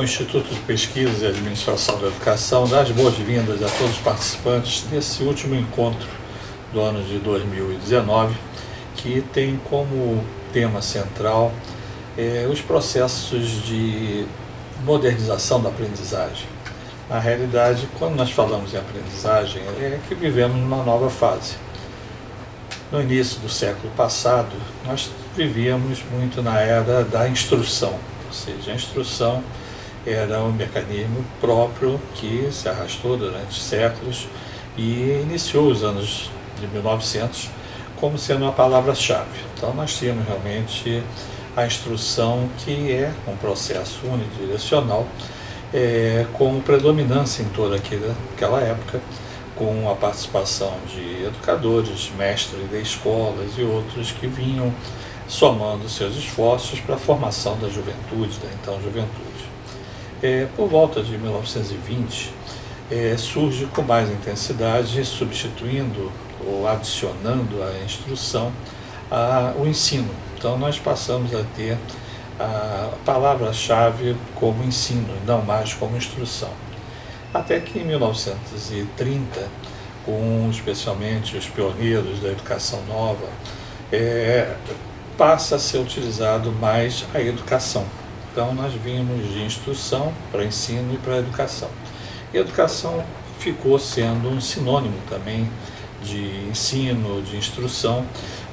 O Instituto de Pesquisa e Administração da Educação dá as boas-vindas a todos os participantes desse último encontro do ano de 2019, que tem como tema central os processos de modernização da aprendizagem. Na realidade, quando nós falamos em aprendizagem, é que vivemos uma nova fase. No início do século passado, nós vivíamos muito na era da instrução, ou seja, a instrução era um mecanismo próprio que se arrastou durante séculos e iniciou os anos de 1900 como sendo uma palavra-chave. Então nós tínhamos realmente a instrução, que é um processo unidirecional, com predominância em toda aquela época, com a participação de educadores, mestres de escolas e outros que vinham somando seus esforços para a formação da juventude, da então juventude. Por volta de 1920, surge com mais intensidade, substituindo ou adicionando à instrução o ensino. Então nós passamos a ter a palavra-chave como ensino, não mais como instrução. Até que em 1930, com especialmente os pioneiros da educação nova, passa a ser utilizado mais a educação. Então nós vimos de instrução para ensino e para educação. E a educação ficou sendo um sinônimo também de ensino, de instrução,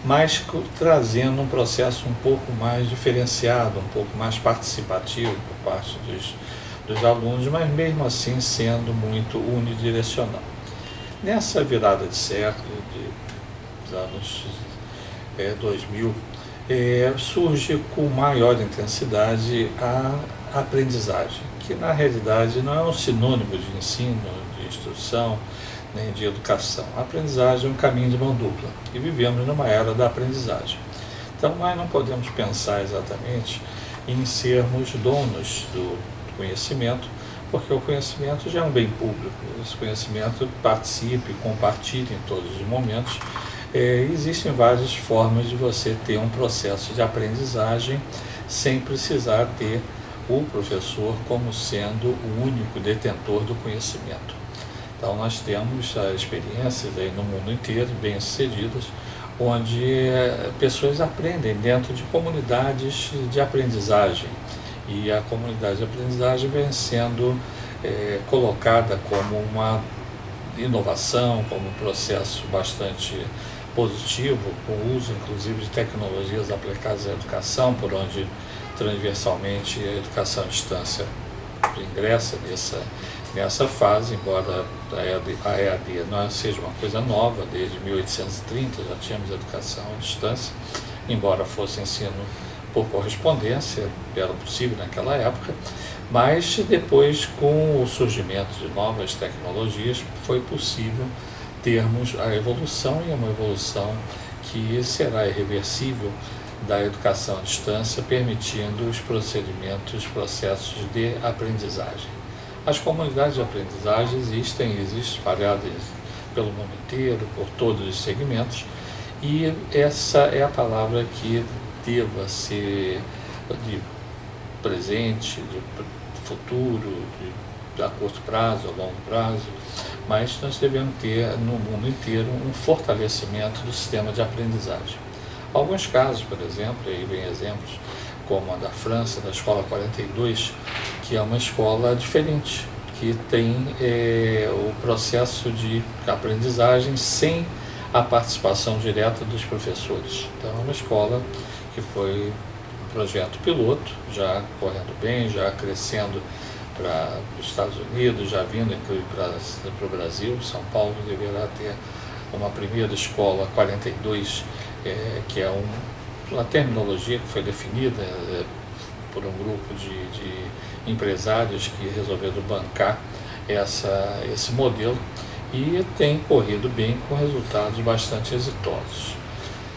mas trazendo um processo um pouco mais diferenciado, um pouco mais participativo por parte dos alunos, mas mesmo assim sendo muito unidirecional. Nessa virada de século, dos anos 2000, surge com maior intensidade a aprendizagem, que na realidade não é um sinônimo de ensino, de instrução, nem de educação. A aprendizagem é um caminho de mão dupla e vivemos numa era da aprendizagem. Então nós não podemos pensar exatamente em sermos donos do conhecimento, porque o conhecimento já é um bem público. Esse conhecimento participe, compartilhe em todos os momentos. Existem várias formas de você ter um processo de aprendizagem sem precisar ter o professor como sendo o único detentor do conhecimento. Então nós temos experiências aí no mundo inteiro, bem-sucedidas, onde pessoas aprendem dentro de comunidades de aprendizagem, e a comunidade de aprendizagem vem sendo colocada como uma inovação, como um processo bastante positivo, com o uso inclusive de tecnologias aplicadas à educação, por onde transversalmente a educação à distância ingressa nessa fase, embora a EAD não seja uma coisa nova. Desde 1830 já tínhamos educação à distância, embora fosse ensino por correspondência, era possível naquela época, mas depois, com o surgimento de novas tecnologias, foi possível termos a evolução, e uma evolução que será irreversível, da educação à distância, permitindo os processos de aprendizagem. As comunidades de aprendizagem existem espalhadas pelo mundo inteiro, por todos os segmentos, e essa é a palavra que deva ser de presente, de futuro, a curto prazo, a longo prazo, mas nós devemos ter no mundo inteiro um fortalecimento do sistema de aprendizagem. Alguns casos, por exemplo, aí vem exemplos como a da França, da Escola 42, que é uma escola diferente, que tem o processo de aprendizagem sem a participação direta dos professores. Então é uma escola que foi um projeto piloto, já correndo bem, já crescendo para os Estados Unidos, já vindo inclusive para o Brasil. São Paulo deverá ter uma primeira escola 42, que é uma terminologia que foi definida por um grupo de empresários que resolveram bancar esse modelo, e tem corrido bem, com resultados bastante exitosos.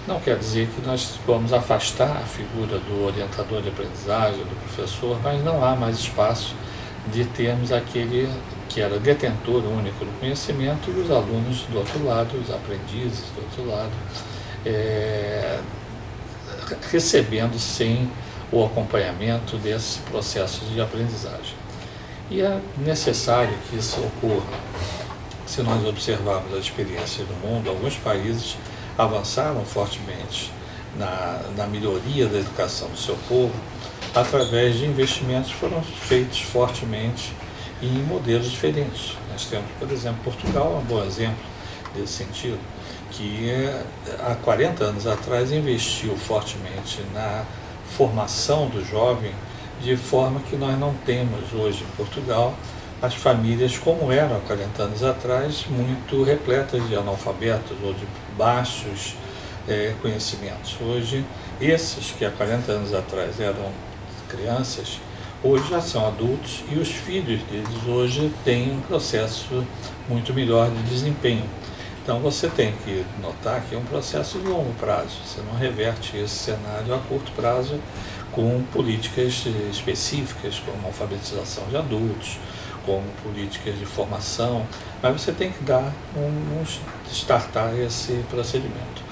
Não quer dizer que nós vamos afastar a figura do orientador de aprendizagem, do professor, mas não há mais espaço de termos aquele que era detentor único do conhecimento e os alunos do outro lado, os aprendizes do outro lado, recebendo sem o acompanhamento desse processo de aprendizagem. E é necessário que isso ocorra. Se nós observarmos a experiência do mundo, alguns países avançaram fortemente na melhoria da educação do seu povo através de investimentos que foram feitos fortemente em modelos diferentes. Nós temos, por exemplo, Portugal, um bom exemplo desse sentido, que há 40 anos atrás investiu fortemente na formação do jovem, de forma que nós não temos hoje em Portugal as famílias como eram há 40 anos atrás, muito repletas de analfabetos ou de baixos conhecimentos. Hoje, esses que há 40 anos atrás eram crianças, hoje já são adultos e os filhos deles hoje têm um processo muito melhor de desempenho. Então você tem que notar que é um processo de longo prazo, você não reverte esse cenário a curto prazo com políticas específicas, como alfabetização de adultos, como políticas de formação, mas você tem que dar startar esse procedimento.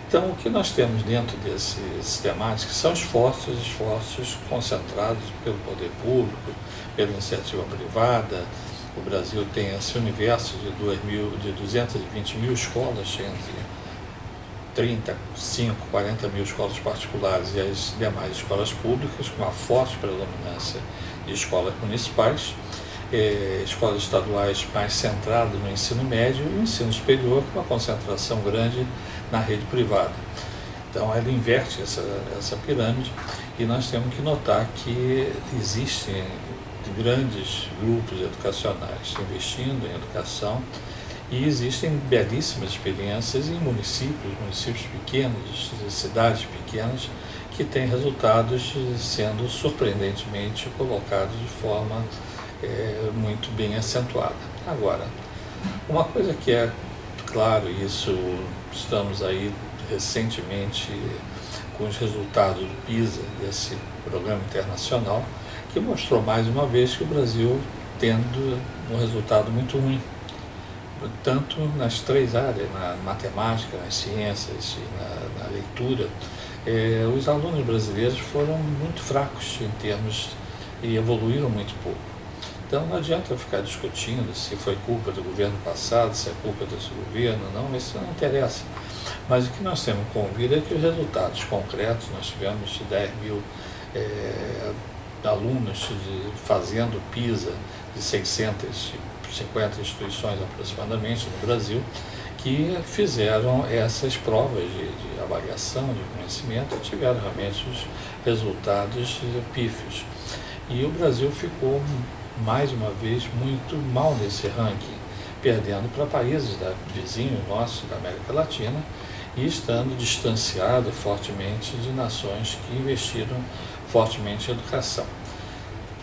Então, o que nós temos dentro desse sistemático são esforços concentrados pelo poder público, pela iniciativa privada. O Brasil tem esse universo de 220 mil escolas, entre 35, 40 mil escolas particulares e as demais escolas públicas, com uma forte predominância de escolas municipais, escolas estaduais mais centradas no ensino médio e o ensino superior, com uma concentração grande na rede privada. Então, ela inverte essa pirâmide e nós temos que notar que existem grandes grupos educacionais investindo em educação e existem belíssimas experiências em municípios pequenos, cidades pequenas, que têm resultados sendo surpreendentemente colocados de forma muito bem acentuada. Agora, uma coisa que é claro, isso estamos aí recentemente com os resultados do PISA, desse programa internacional, que mostrou mais uma vez que o Brasil tendo um resultado muito ruim, tanto nas três áreas, na matemática, nas ciências e na leitura. Os alunos brasileiros foram muito fracos em termos e evoluíram muito pouco. Então não adianta ficar discutindo se foi culpa do governo passado, se é culpa desse governo, não, isso não interessa. Mas o que nós temos que convir é que os resultados concretos, nós tivemos 10 mil alunos fazendo PISA de 650 instituições aproximadamente no Brasil, que fizeram essas provas de avaliação, de conhecimento, e tiveram realmente os resultados pífios. E o Brasil ficou, mais uma vez, muito mal nesse ranking, perdendo para países vizinhos nossos da América Latina e estando distanciado fortemente de nações que investiram fortemente em educação.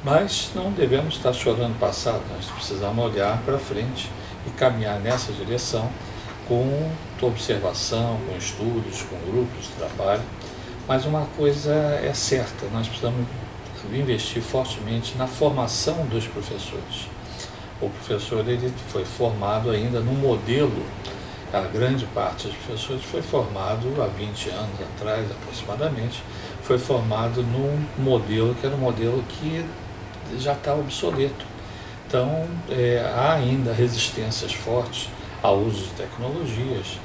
Mas não devemos estar chorando o passado, nós precisamos olhar para frente e caminhar nessa direção com observação, com estudos, com grupos de trabalho. Mas uma coisa é certa, nós precisamos investir fortemente na formação dos professores. O professor ele foi formado ainda no modelo, a grande parte dos professores foi formado há 20 anos atrás, aproximadamente, foi formado num modelo que era um modelo que já está obsoleto. Então, há ainda resistências fortes ao uso de tecnologias.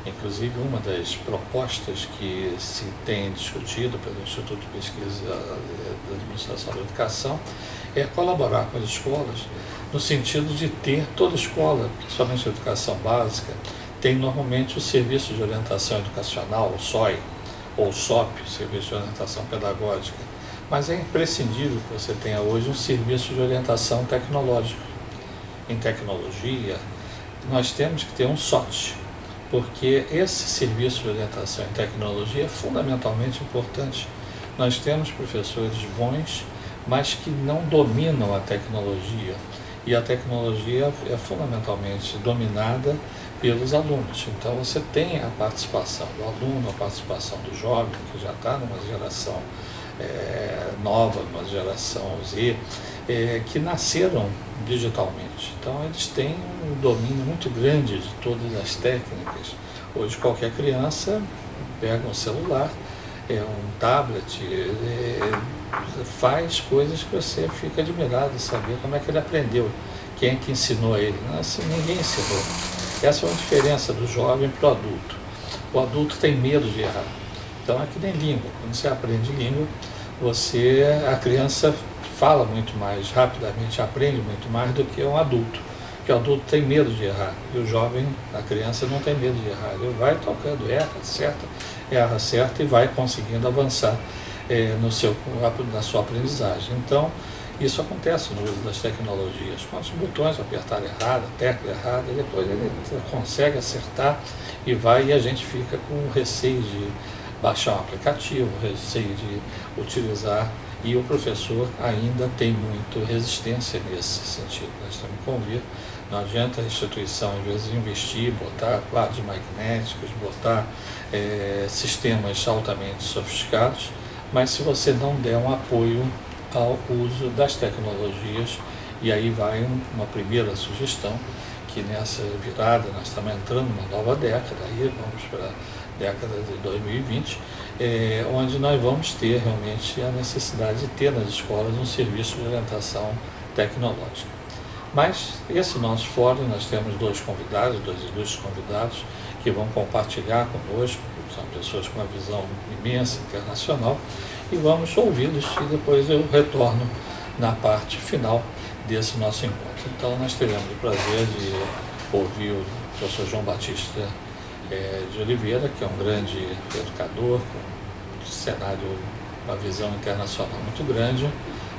Inclusive, uma das propostas que se tem discutido pelo Instituto de Pesquisa da Administração da Educação é colaborar com as escolas no sentido de ter toda escola, principalmente a educação básica, tem normalmente o Serviço de Orientação Educacional, o SOI, ou SOP, Serviço de Orientação Pedagógica, mas é imprescindível que você tenha hoje um serviço de orientação tecnológica. Em tecnologia, nós temos que ter um SOT, porque esse serviço de orientação em tecnologia é fundamentalmente importante. Nós temos professores bons, mas que não dominam a tecnologia, e a tecnologia é fundamentalmente dominada pelos alunos. Então você tem a participação do aluno, a participação do jovem, que já está numa geração nova, numa geração Z, que nasceram digitalmente. Então eles têm um domínio muito grande de todas as técnicas. Hoje qualquer criança pega um celular, um tablet, faz coisas que você fica admirado de saber como é que ele aprendeu, quem é que ensinou a ele. Não, assim, ninguém ensinou. Essa é uma diferença do jovem para o adulto. O adulto tem medo de errar. Então é que nem língua. Quando você aprende língua, a criança fala muito mais rapidamente, aprende muito mais do que um adulto. Porque o adulto tem medo de errar. E o jovem, a criança, não tem medo de errar. Ele vai tocando, erra certa e vai conseguindo avançar na sua aprendizagem. Então, isso acontece no uso das tecnologias. Quantos botões apertar errado, a tecla errada, e depois ele consegue acertar e a gente fica com receio de baixar um aplicativo, receio de utilizar, e o professor ainda tem muito resistência nesse sentido. Nós temos que convir, não adianta a instituição, às vezes, investir, botar quadros magnéticos, botar sistemas altamente sofisticados, mas se você não der um apoio ao uso das tecnologias, e aí vai uma primeira sugestão, que nessa virada nós estamos entrando numa nova década, aí vamos para a década de 2020, onde nós vamos ter realmente a necessidade de ter nas escolas um serviço de orientação tecnológica. Mas esse nosso fórum, nós temos dois ilustres convidados, que vão compartilhar conosco, são pessoas com uma visão imensa, internacional, e vamos ouvi-los e depois eu retorno na parte final desse nosso encontro. Então nós teremos o prazer de ouvir o professor João Batista de Oliveira, que é um grande educador, com um cenário, uma visão internacional muito grande,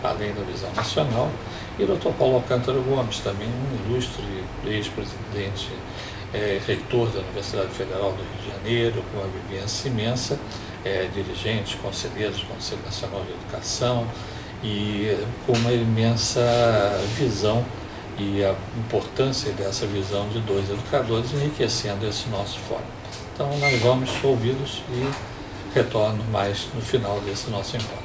além da visão nacional, e o Dr. Paulo Alcântara Gomes, também um ilustre ex-presidente, reitor da Universidade Federal do Rio de Janeiro, com uma vivência imensa, dirigente, conselheiro do Conselho Nacional de Educação, e com uma imensa visão e a importância dessa visão de dois educadores enriquecendo esse nosso fórum. Então nós vamos ouvi-los e retorno mais no final desse nosso encontro.